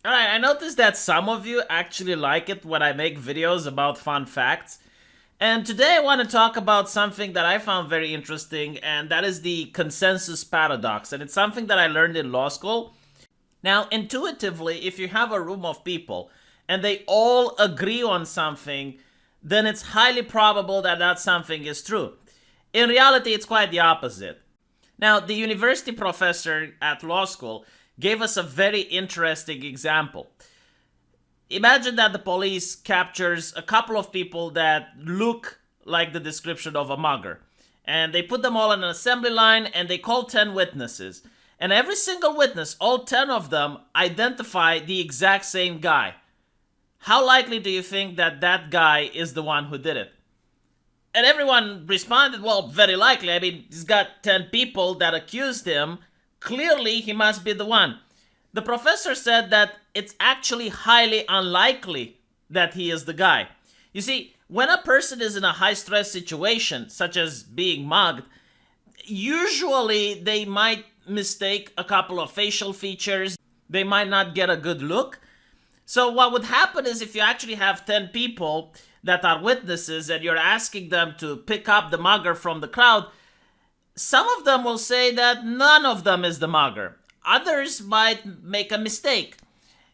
Alright, I noticed that some of you actually like it when I make videos about fun facts. And today I want to talk about something that I found very interesting, and that is the consensus paradox. And it's something that I learned in law school. Now, intuitively, if you have a room of people and they all agree on something, then it's highly probable that that something is true. In reality, it's quite the opposite. Now, the university professor at law school gave us a very interesting example. Imagine that the police captures a couple of people that look like the description of a mugger. And they put them all in an assembly line and they call 10 witnesses. And every single witness, all 10 of them, identify the exact same guy. How likely do you think that that guy is the one who did it? And everyone responded, well, very likely. I mean, he's got 10 people that accused him. Clearly, he must be the one. The professor said that it's actually highly unlikely that he is the guy. You see, when a person is in a high-stress situation, such as being mugged, usually they might mistake a couple of facial features. They might not get a good look. So what would happen is if you actually have 10 people that are witnesses and you're asking them to pick up the mugger from the crowd, some of them will say that none of them is the mugger. Others might make a mistake.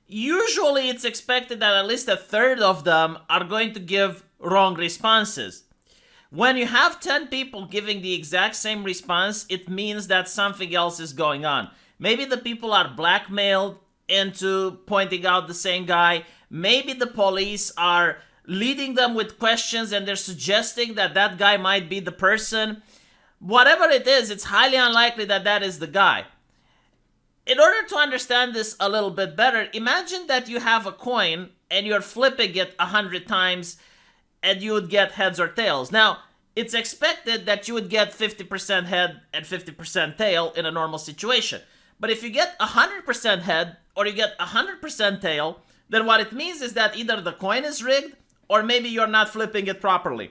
Usually it's expected that at least a third of them are going to give wrong responses. When you have 10 people giving the exact same response, it means that something else is going on. Maybe the people are blackmailed into pointing out the same guy. Maybe the police are leading them with questions and they're suggesting that that guy might be the person. Whatever it is, it's highly unlikely that that is the guy. In order to understand this a little bit better, imagine that you have a coin and you're flipping it 100 times and you would get heads or tails. Now, it's expected that you would get 50% head and 50% tail in a normal situation. But if you get 100% head or you get 100% tail, then what it means is that either the coin is rigged or maybe you're not flipping it properly.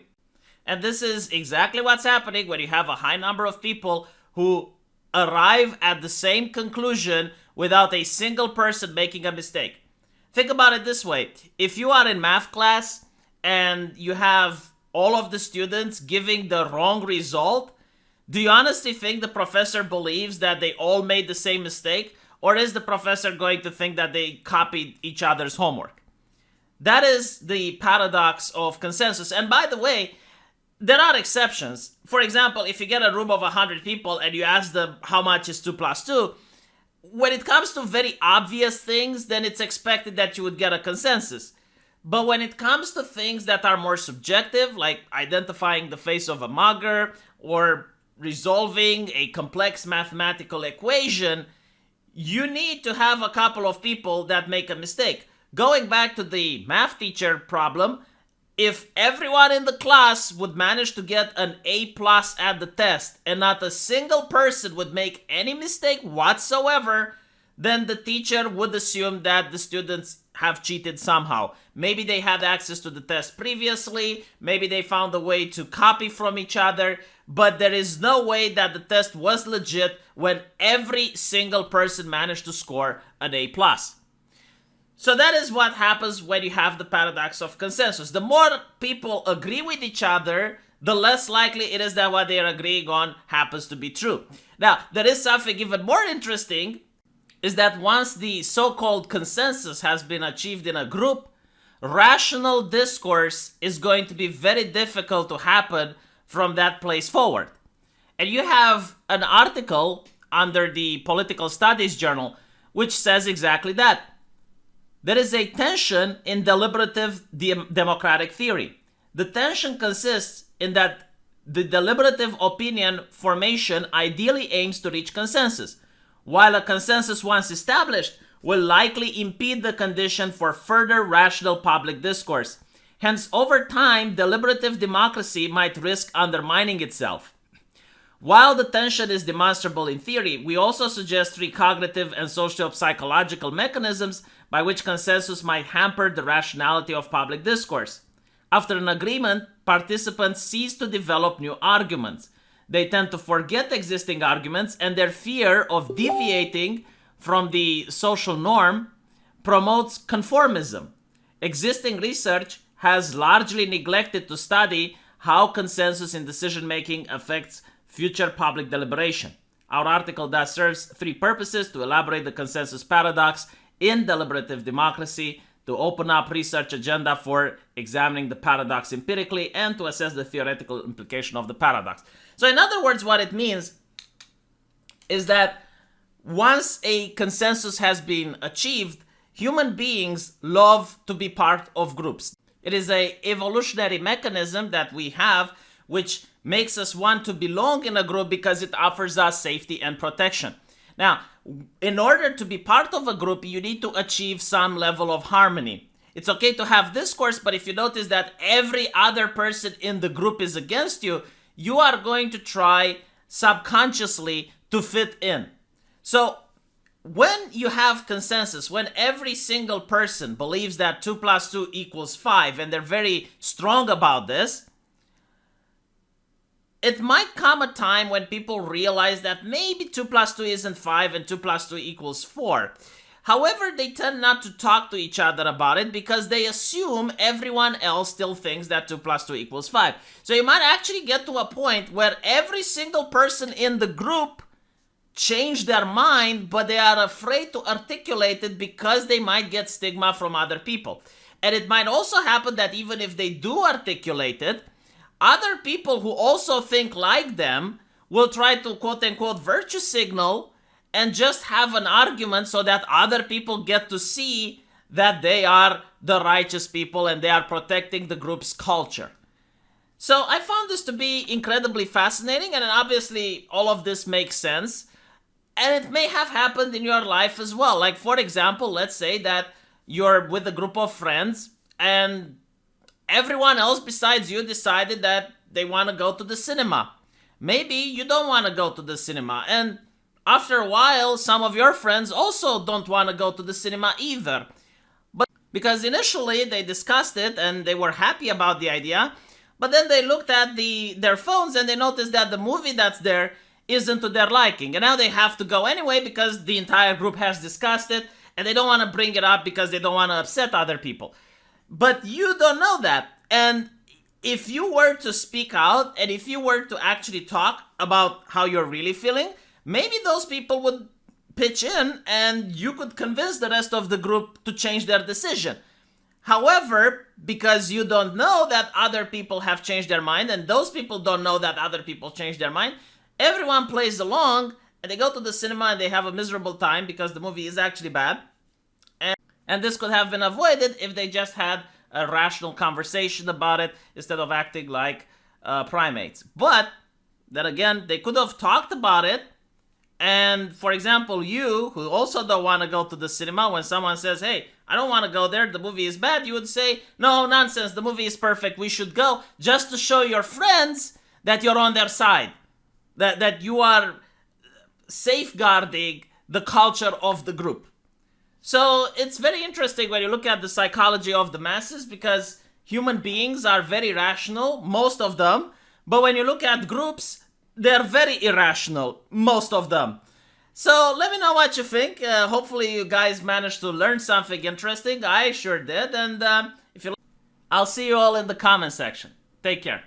And this is exactly what's happening when you have a high number of people who arrive at the same conclusion without a single person making a mistake. Think about it this way. If you are in math class and you have all of the students giving the wrong result, do you honestly think the professor believes that they all made the same mistake? Or is the professor going to think that they copied each other's homework? That is the paradox of consensus. And by the way, there are exceptions. For example, if you get a room of 100 people and you ask them how much is 2 plus 2, when it comes to very obvious things, then it's expected that you would get a consensus. But when it comes to things that are more subjective, like identifying the face of a mugger or resolving a complex mathematical equation, you need to have a couple of people that make a mistake. Going back to the math teacher problem, if everyone in the class would manage to get an A plus at the test and not a single person would make any mistake whatsoever, then the teacher would assume that the students have cheated somehow. Maybe they had access to the test previously, maybe they found a way to copy from each other, but there is no way that the test was legit when every single person managed to score an A plus. So that is what happens when you have the paradox of consensus. The more people agree with each other, the less likely it is that what they are agreeing on happens to be true. Now, there is something even more interesting, is that once the so-called consensus has been achieved in a group, rational discourse is going to be very difficult to happen from that place forward. And you have an article under the Political Studies Journal which says exactly that. There is a tension in deliberative democratic theory. The tension consists in that the deliberative opinion formation ideally aims to reach consensus, while a consensus once established will likely impede the condition for further rational public discourse. Hence, over time, deliberative democracy might risk undermining itself. While the tension is demonstrable in theory, we also suggest 3 cognitive and socio-psychological mechanisms by which consensus might hamper the rationality of public discourse. After an agreement, participants cease to develop new arguments. They tend to forget existing arguments, and their fear of deviating from the social norm promotes conformism. Existing research has largely neglected to study how consensus in decision-making affects future public deliberation. Our article thus serves three purposes: to elaborate the consensus paradox in deliberative democracy, to open up research agenda for examining the paradox empirically, and to assess the theoretical implication of the paradox. So in other words, what it means is that once a consensus has been achieved, human beings love to be part of groups. It is an evolutionary mechanism that we have which makes us want to belong in a group because it offers us safety and protection. Now, in order to be part of a group, you need to achieve some level of harmony. It's okay to have discourse, but if you notice that every other person in the group is against you, you are going to try subconsciously to fit in. So when you have consensus, when every single person believes that 2 plus 2 equals 5, and they're very strong about this, it might come a time when people realize that maybe 2 plus 2 isn't 5 and 2 plus 2 equals 4. However, they tend not to talk to each other about it because they assume everyone else still thinks that 2 plus 2 equals 5. So you might actually get to a point where every single person in the group change their mind, but they are afraid to articulate it because they might get stigma from other people. And it might also happen that even if they do articulate it, other people who also think like them will try to quote-unquote virtue signal and just have an argument so that other people get to see that they are the righteous people and they are protecting the group's culture. So I found this to be incredibly fascinating, and obviously all of this makes sense. And it may have happened in your life as well. Like, for example, let's say that you're with a group of friends and everyone else besides you decided that they want to go to the cinema. Maybe you don't want to go to the cinema, and after a while, some of your friends also don't want to go to the cinema either. But because initially they discussed it and they were happy about the idea, but then they looked at their phones and they noticed that the movie that's there isn't to their liking. And now they have to go anyway because the entire group has discussed it, and they don't want to bring it up because they don't want to upset other people. But you don't know that. And if you were to speak out and if you were to actually talk about how you're really feeling, maybe those people would pitch in and you could convince the rest of the group to change their decision. However, because you don't know that other people have changed their mind and those people don't know that other people changed their mind, everyone plays along and they go to the cinema and they have a miserable time because the movie is actually bad. And this could have been avoided if they just had a rational conversation about it instead of acting like primates. But then again, they could have talked about it. And for example, you who also don't want to go to the cinema, when someone says, hey, I don't want to go there, the movie is bad, you would say, no, nonsense, the movie is perfect, we should go, just to show your friends that you're on their side, that you are safeguarding the culture of the group. So it's very interesting when you look at the psychology of the masses, because human beings are very rational, most of them, but when you look at groups, they're very irrational, most of them. So let me know what you think. Hopefully you guys managed to learn something interesting. I sure did. And I'll see you all in the comment section. Take care.